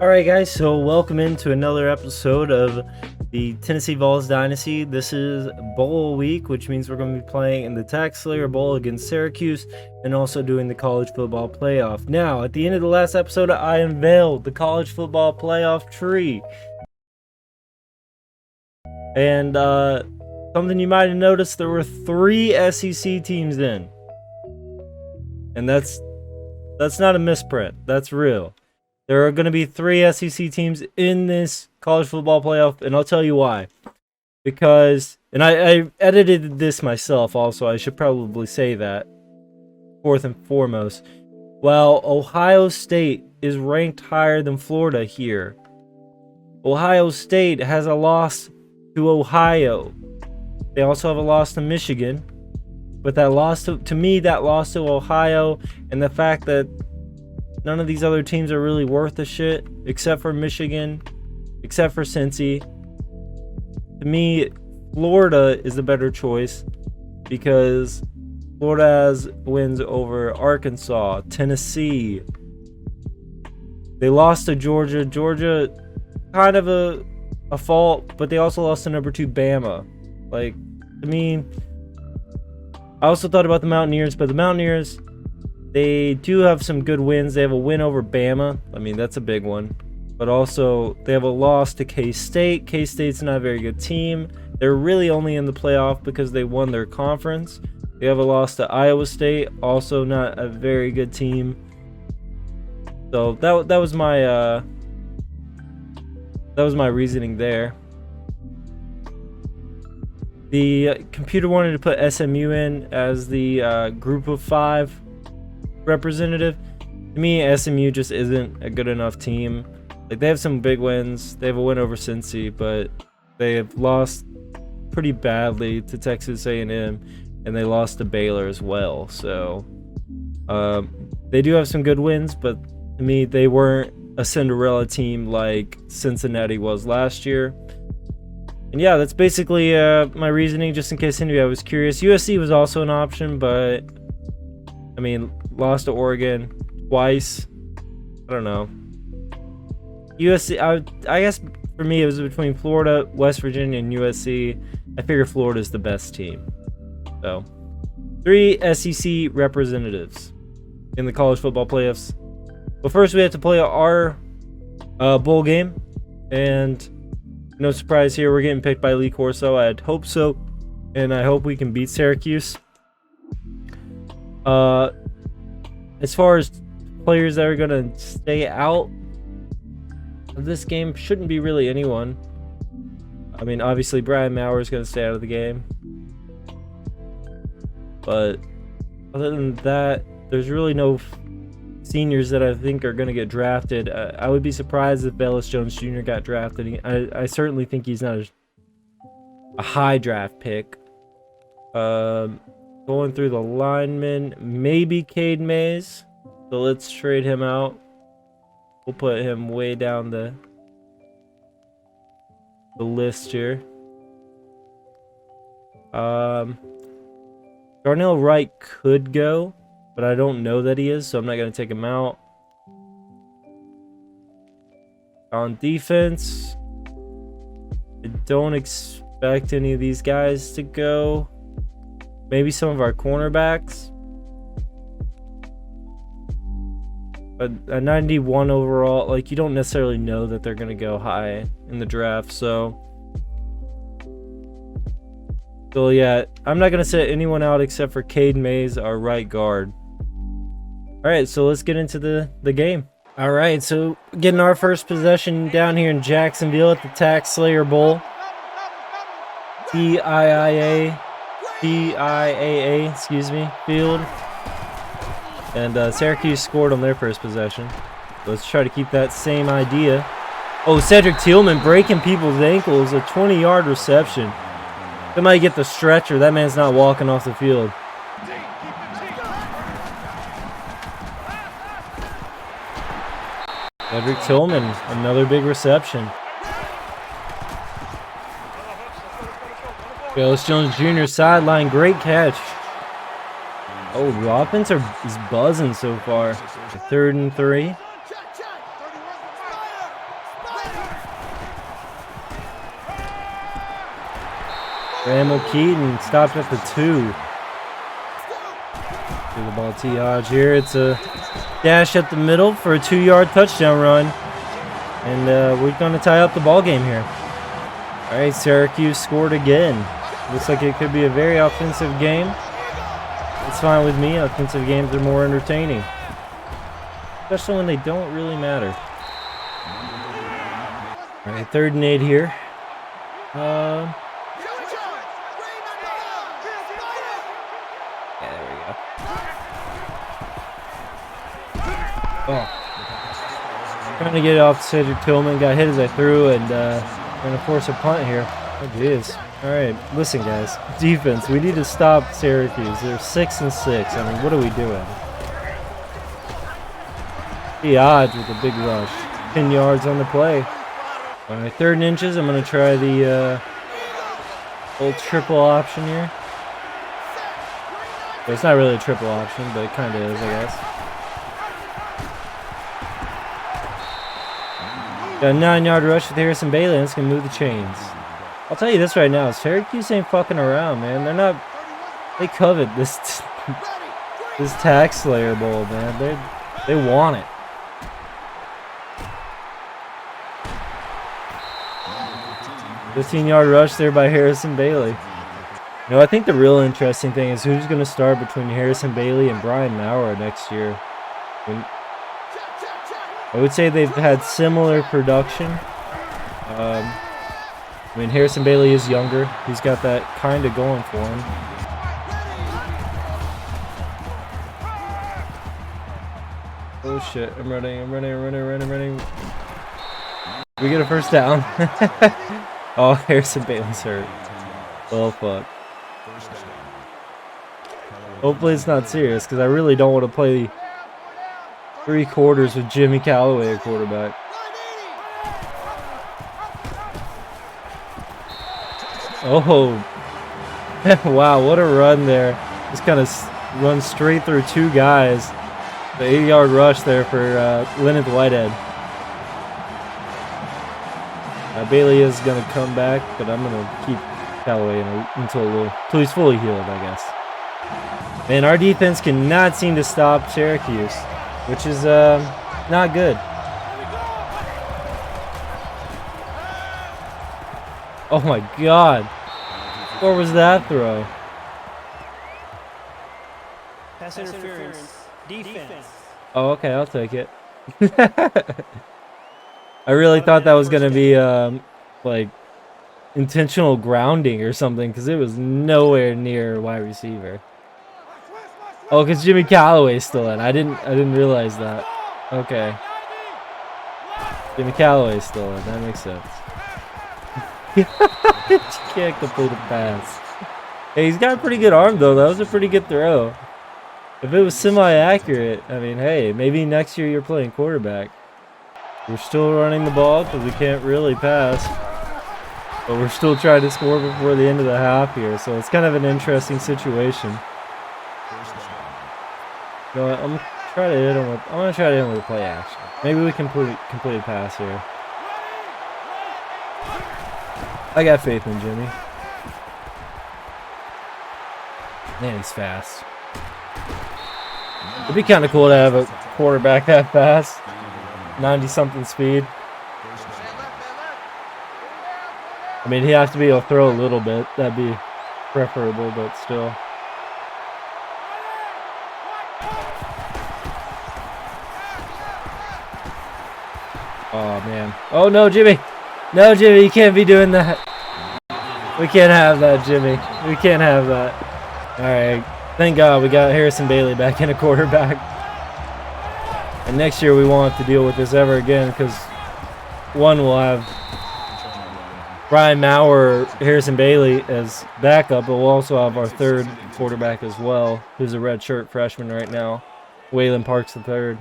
Alright guys, so welcome into another episode of the Tennessee Vols Dynasty. This is Bowl week, which means we're going to be playing in the Tax Slayer Bowl against Syracuse and also doing the college football playoff. Now, at the end of the last episode, I unveiled the college football playoff tree. And something you might have noticed, there were 3 SEC teams in. And that's not a misprint, that's real. There are going to be 3 SEC teams in this college football playoff, and I'll tell you why. Because, and I edited this myself also, I should probably say that, fourth and foremost. While Ohio State is ranked higher than Florida here, Ohio State has a loss to Ohio. They also have a loss to Michigan. But that loss to me, that loss to Ohio, and the fact that none of these other teams are really worth a shit, except for Michigan, except for Cincy. To me, Florida is the better choice because Florida has wins over Arkansas, Tennessee. They lost to Georgia. Georgia, kind of a fault, but they also lost to number 2 Bama. Like, to me, I also thought about the Mountaineers, but the Mountaineers, they do have some good wins. They have a win over Bama. I mean, that's a big one. But also, they have a loss to K-State. K-State's not a very good team. They're really only in the playoff because they won their conference. They have a loss to Iowa State. Also not a very good team. So that was my reasoning there. The computer wanted to put SMU in as the group of 5 representative. To me, SMU just isn't a good enough team. Like, they have some big wins. They have a win over Cincy, but they have lost pretty badly to Texas A&M, and they lost to Baylor as well. So they do have some good wins, but to me, they weren't a Cinderella team like Cincinnati was last year. And yeah, that's basically my reasoning, just in case anybody was curious. USC was also an option, but I mean, lost to Oregon twice. I don't know. USC, I guess for me it was between Florida, West Virginia, and USC. I figure Florida's the best team. So, 3 SEC representatives in the college football playoffs. But first we have to play our bowl game. And no surprise here, we're getting picked by Lee Corso. I'd hope so. And I hope we can beat Syracuse. As far as players that are going to stay out of this game, shouldn't be really anyone. I mean, obviously Brian Maurer is going to stay out of the game. But other than that, there's really no seniors that I think are going to get drafted. I would be surprised if Velus Jones Jr. got drafted. I certainly think he's not a high draft pick. Going through the linemen, maybe Cade Mays. So let's trade him out. We'll put him way down the list here. Darnell Wright could go, but I don't know that he is, so I'm not going to take him out. On defense, I don't expect any of these guys to go. Maybe some of our cornerbacks. But a 91 overall, like, you don't necessarily know that they're going to go high in the draft. So yeah, I'm not going to set anyone out except for Cade Mays, our right guard. All right, so let's get into the game. All right, so getting our first possession down here in Jacksonville at the Tax Slayer Bowl. TIAA, field. And Syracuse scored on their first possession. Let's try to keep that same idea. Oh, Cedric Tillman breaking people's ankles. A 20-yard reception. Somebody get the stretcher. That man's not walking off the field. Cedric Tillman, another big reception. Velus Jones Jr. sideline, great catch. Oh, the offense is buzzing so far. 3rd and 3. Ramel Keaton stopped at the 2. Through the ball to Hodge here. It's a dash at the middle for a 2-yard touchdown run. And we're going to tie up the ball game here. All right, Syracuse scored again. Looks like it could be a very offensive game. It's fine with me. Offensive games are more entertaining, especially when they don't really matter. All right, 3rd and 8 here. Yeah, there we go. Oh. Trying to get it off Cedric Tillman. Got hit as I threw, and going to force a punt here. Oh, jeez. All right, listen, guys. Defense, we need to stop Syracuse. They're 6-6. I mean, what are we doing? The odds with a big rush. 10 yards on the play. All right, 3rd and inches. I'm going to try the old triple option here. Well, it's not really a triple option, but it kind of is, I guess. Got a 9-yard rush with Harrison Bailey, and it's going to move the chains. I'll tell you this right now. Syracuse ain't fucking around, man. They're not... They covet this this Tax Slayer Bowl, man. They want it. A 15-yard rush there by Harrison Bailey. You know, I think the real interesting thing is who's going to start between Harrison Bailey and Brian Maurer next year. I would say they've had similar production. I mean, Harrison Bailey is younger. He's got that kind of going for him. Oh shit, I'm running. We get a first down. Oh, Harrison Bailey's hurt. Well, fuck. Hopefully it's not serious, because I really don't want to play 3 quarters with Jimmy Callaway at quarterback. Oh, wow, what a run there. Just kind of runs straight through 2 guys. The 80-yard rush there for Leonard Whitehead. Bailey is going to come back, but I'm going to keep Callaway until he's fully healed, I guess. Man, our defense cannot seem to stop Syracuse, which is not good. Oh my God. What was that throw? Pass interference. Defense. Oh, okay, I'll take it. I really thought that was going to be like intentional grounding or something, because it was nowhere near wide receiver. Oh, because Jimmy Callaway's still in. I didn't realize that. Okay. Jimmy Callaway's still in. That makes sense. You can't complete a pass. Hey, he's got a pretty good arm, though. That was a pretty good throw. If it was semi-accurate, I mean, hey, maybe next year you're playing quarterback. We're still running the ball because we can't really pass. But we're still trying to score before the end of the half here. So it's kind of an interesting situation. You know what? I'm going to try to hit him with a play action. Maybe we can complete a pass here. I got faith in Jimmy. Man, he's fast. It'd be kind of cool to have a quarterback that fast. 90-something speed. I mean, he'd have to be able to throw a little bit. That'd be preferable, but still. Oh, man. Oh, no, Jimmy. No, Jimmy, you can't be doing that. We can't have that, Jimmy. We can't have that. All right. Thank God we got Harrison Bailey back in a quarterback. And next year we won't have to deal with this ever again, because one, we'll have Brian Maurer, Harrison Bailey as backup, but we'll also have our 3rd quarterback as well, who's a redshirt freshman right now, Waylon Parks III.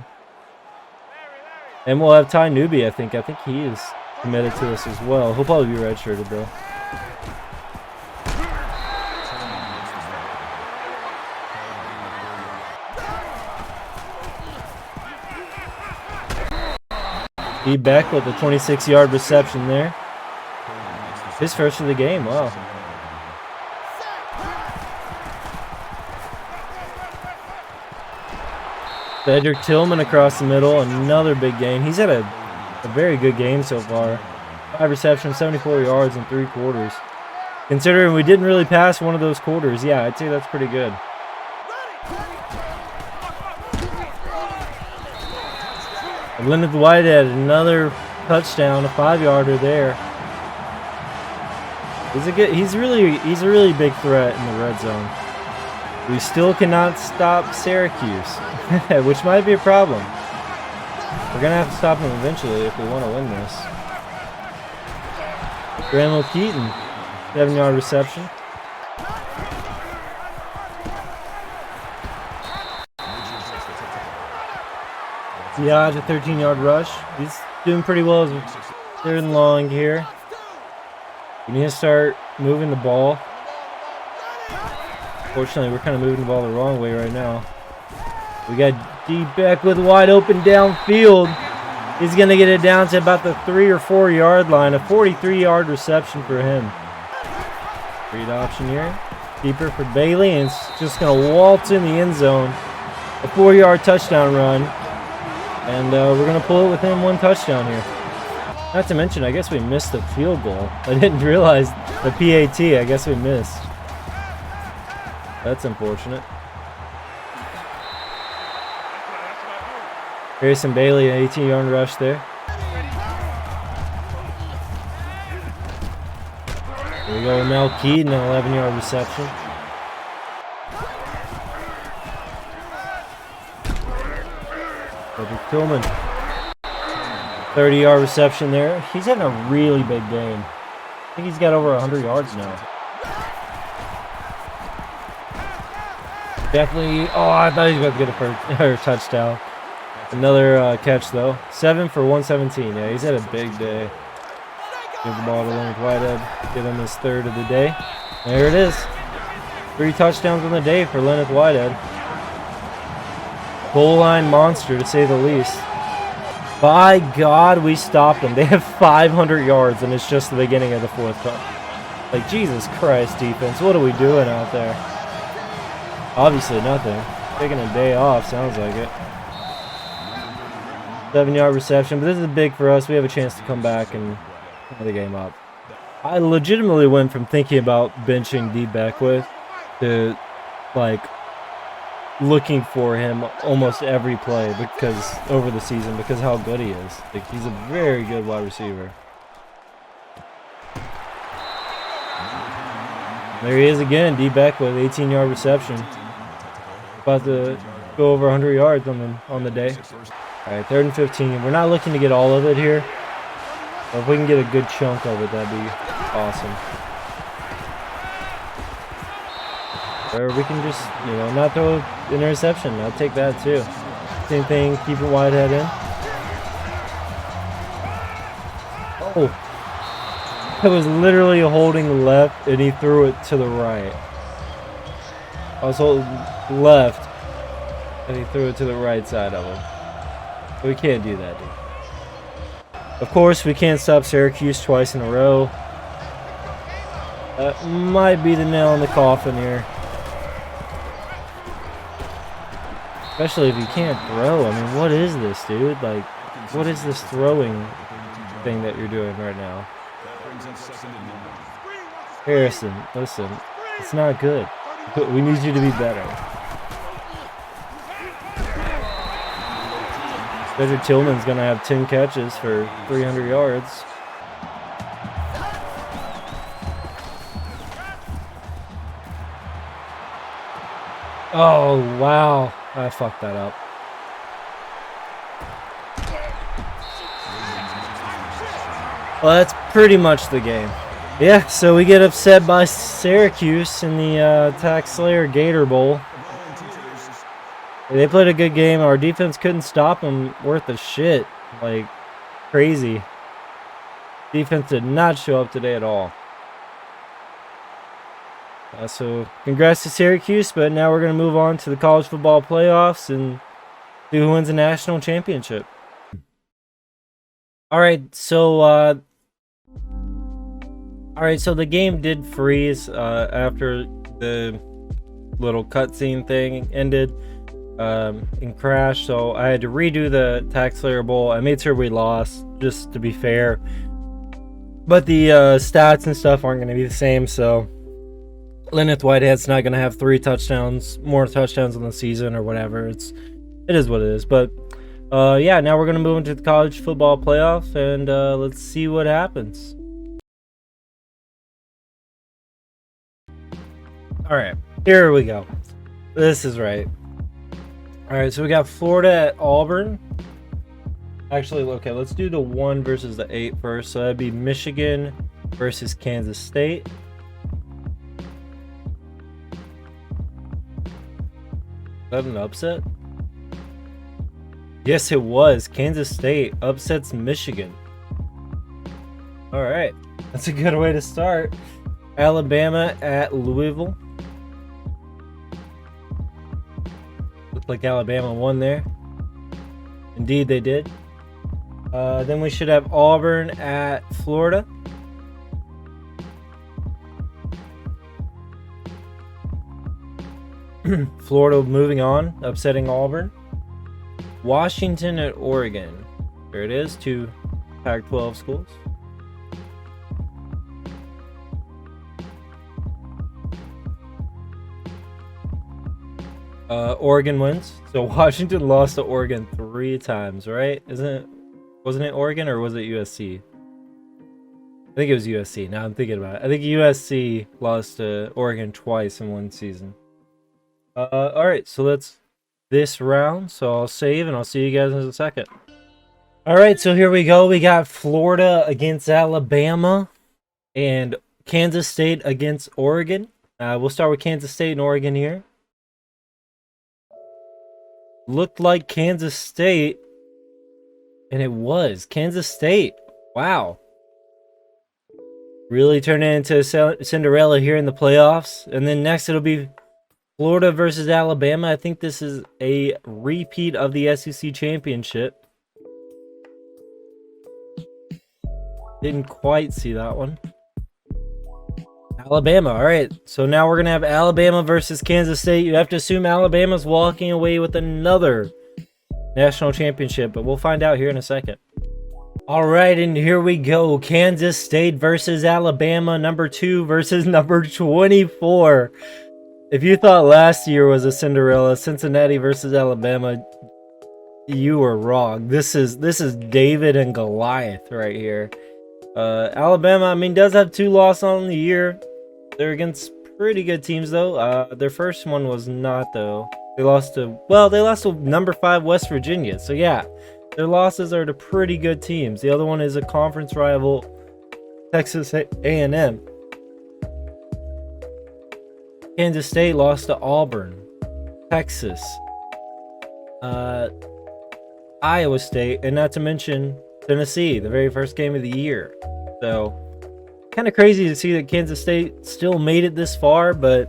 And we'll have Ty Newby, I think. I think he is committed to us as well. He'll probably be redshirted, though. E. Beck with a 26-yard reception there. His first of the game, wow. Cedric Tillman across the middle, another big game. He's had a very good game so far. 5 receptions, 74 yards in 3 quarters. Considering we didn't really pass one of those quarters, yeah, I'd say that's pretty good. Leonard Whitehead, another touchdown, a 5-yarder there. He's a really big threat in the red zone. We still cannot stop Syracuse, which might be a problem. We're gonna have to stop them eventually if we want to win this. Granville Keaton, 7-yard reception. Diaz, a 13-yard rush. He's doing pretty well as third and long here. We need to start moving the ball. Fortunately, we're kind of moving the ball the wrong way right now. We got D Beck with wide open downfield. He's going to get it down to about the 3 or 4 yard line. A 43-yard reception for him. Read option here. Deeper for Bailey, and it's just going to waltz in the end zone. A 4-yard touchdown run. And we're going to pull it within 1 touchdown here. Not to mention, I guess we missed the field goal. I didn't realize the PAT. I guess we missed. That's unfortunate. Harrison Bailey, an 18-yard rush there. Here we go with Mel Keaton, an 11-yard reception. Cedric Tillman, 30-yard reception there. He's having a really big game. I think he's got over 100 yards now. Definitely. Oh, I thought he was about to get a touchdown. Another catch, though. 7 for 117. Yeah, he's had a big day. Give the ball to Leonard Whitehead. Give him his 3rd of the day. There it is. 3 touchdowns on the day for Leonard Whitehead. Goal line monster, to say the least. By God, we stopped them. They have 500 yards, and it's just the beginning of the 4th quarter. Like, Jesus Christ, defense. What are we doing out there? Obviously nothing. Taking a day off, sounds like it. 7-yard reception, but this is big for us. We have a chance to come back and tie the game up. I legitimately went from thinking about benching D. Beckwith to, like, looking for him almost every play because over the season because how good he is. Like, he's a very good wide receiver. There he is again, D. Beckwith, 18-yard reception. About to go over 100 yards on the day. All right, 3rd and 15. We're not looking to get all of it here, but if we can get a good chunk of it, that'd be awesome. Or we can just, not throw an interception. I'll take that too. Same thing, keep it Whitehead in. Oh, I was literally holding left, and he threw it to the right. I was holding left, and he threw it to the right side of him. We can't do that, dude. Of course, we can't stop Syracuse twice in a row. That might be the nail in the coffin here. Especially if you can't throw. I mean, what is this, dude? Like, what is this throwing thing that you're doing right now? Harrison, listen, it's not good. We need you to be better. Cedric Tillman's going to have 10 catches for 300 yards. Oh, wow. I fucked that up. Well, that's pretty much the game. Yeah, so we get upset by Syracuse in the Tax Slayer Gator Bowl. They played a good game. Our defense couldn't stop them worth a shit. Like, crazy. Defense did not show up today at all. So, congrats to Syracuse, but now we're going to move on to the college football playoffs and see who wins the national championship. Alright, so the game did freeze after the little cutscene thing ended. and crashed, so I had to redo the Tax Slayer Bowl. I made sure we lost, just to be fair. But the stats and stuff aren't going to be the same, so Lenneth Whitehead's not going to have more touchdowns on the season or whatever. It is what it is. But yeah, now we're going to move into the college football playoff, and let's see what happens. All right, here we go. This is right. All right, so we got Florida at Auburn. Actually, okay, let's do the 1 versus the 8 first. So that'd be Michigan versus Kansas State. Is that an upset? Yes, it was. Kansas State upsets Michigan. All right, that's a good way to start. Alabama at Louisville. Looked like Alabama won there. Indeed, they did. Then we should have Auburn at Florida. Florida moving on, upsetting Auburn. Washington at Oregon. There it is, 2 Pac-12 schools. Oregon wins. So Washington lost to Oregon 3 times, right? Wasn't it Oregon or was it USC? I think it was USC. Now I'm thinking about it. I think USC lost to Oregon twice in one season. All right, so that's this round. So I'll save and I'll see you guys in a second. All right, so here we go. We got Florida against Alabama and Kansas State against Oregon. We'll start with Kansas State and Oregon here. Looked like Kansas State, and it was Kansas State. Wow. Really turned it into Cinderella here in the playoffs. And then next it'll be Florida versus Alabama. I think this is a repeat of the SEC championship. Didn't quite see that one. Alabama. All right, so now we're going to have Alabama versus Kansas State. You have to assume Alabama's walking away with another national championship, but we'll find out here in a second. All right, and here we go. Kansas State versus Alabama, number 2 versus number 24. If you thought last year was a Cinderella, Cincinnati versus Alabama, you were wrong. This is David and Goliath right here. Alabama, I mean, does have 2 losses on the year. They're against pretty good teams, though. Their first one was not, though. They lost to number 5 West Virginia. So, yeah, their losses are to pretty good teams. The other one is a conference rival, Texas A&M. Kansas State lost to Auburn, Texas, Iowa State, and not to mention Tennessee, the very first game of the year. So, kind of crazy to see that Kansas State still made it this far, but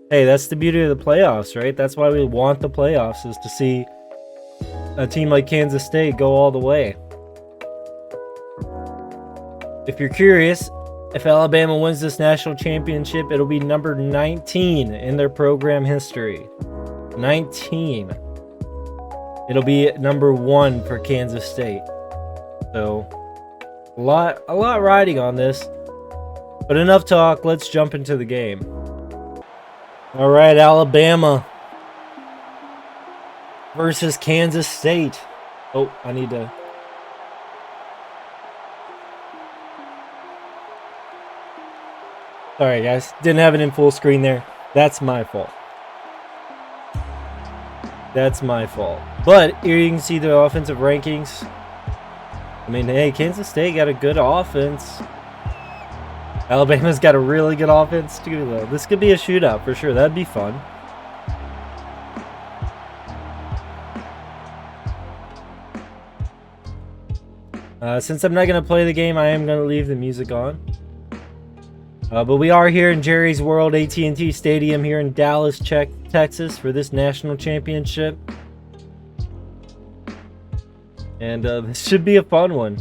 hey, that's the beauty of the playoffs, right? That's why we want the playoffs, is to see a team like Kansas State go all the way. If you're curious, if Alabama wins this national championship, it'll be number 19 in their program history. 19. It'll be number 1 for Kansas State. So, a lot riding on this. But enough talk, let's jump into the game. All right, Alabama versus Kansas State. Oh, I need to... Sorry, guys. Didn't have it in full screen there. That's my fault. That's my fault. But here you can see the offensive rankings. I mean, hey, Kansas State got a good offense. Alabama's got a really good offense too, though. This could be a shootout for sure. That'd be fun. Since I'm not going to play the game, I am going to leave the music on. But we are here in Jerry's World AT&T Stadium here in Dallas, Texas for this national championship. And this should be a fun one.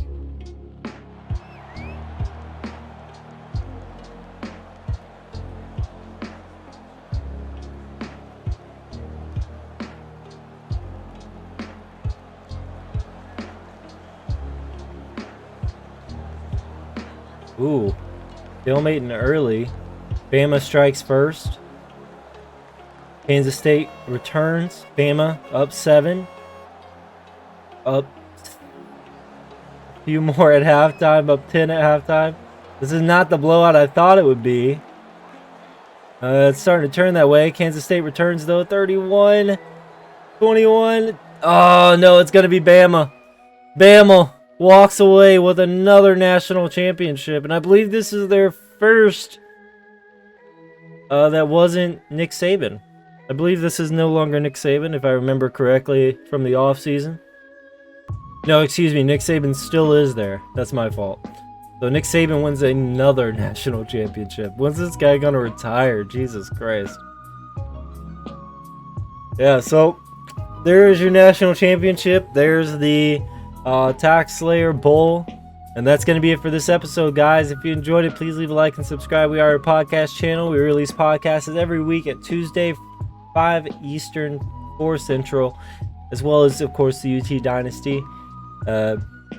Ooh. Stalemating early. Bama strikes first. Kansas State returns. Bama up 7. Up a few more at halftime. Up 10 at halftime. This is not the blowout I thought it would be. It's starting to turn that way. Kansas State returns though. 31-21. Oh no, it's going to be Bama. Bama walks away with another national championship. And I believe this is their first that wasn't Nick Saban. I believe this is no longer Nick Saban, if I remember correctly from the offseason. No, excuse me. Nick Saban still is there. That's my fault. So Nick Saban wins another national championship. When's this guy going to retire? Jesus Christ. Yeah, so there's your national championship. There's the Tax Slayer Bowl. And that's going to be it for this episode, guys. If you enjoyed it, please leave a like and subscribe. We are a podcast channel. We release podcasts every week at Tuesday, 5 Eastern, 4 Central, as well as, of course, the UT Dynasty.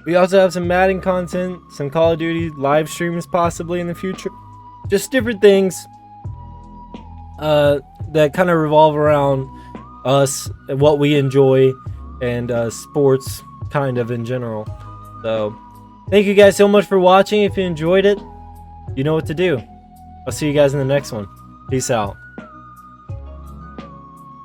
We also have some Madden content, some Call of Duty live streams possibly in the future. Just different things that kind of revolve around us and what we enjoy and sports kind of in general. So thank you guys so much for watching. If you enjoyed it, you know what to do. I'll see you guys in the next one. Peace out.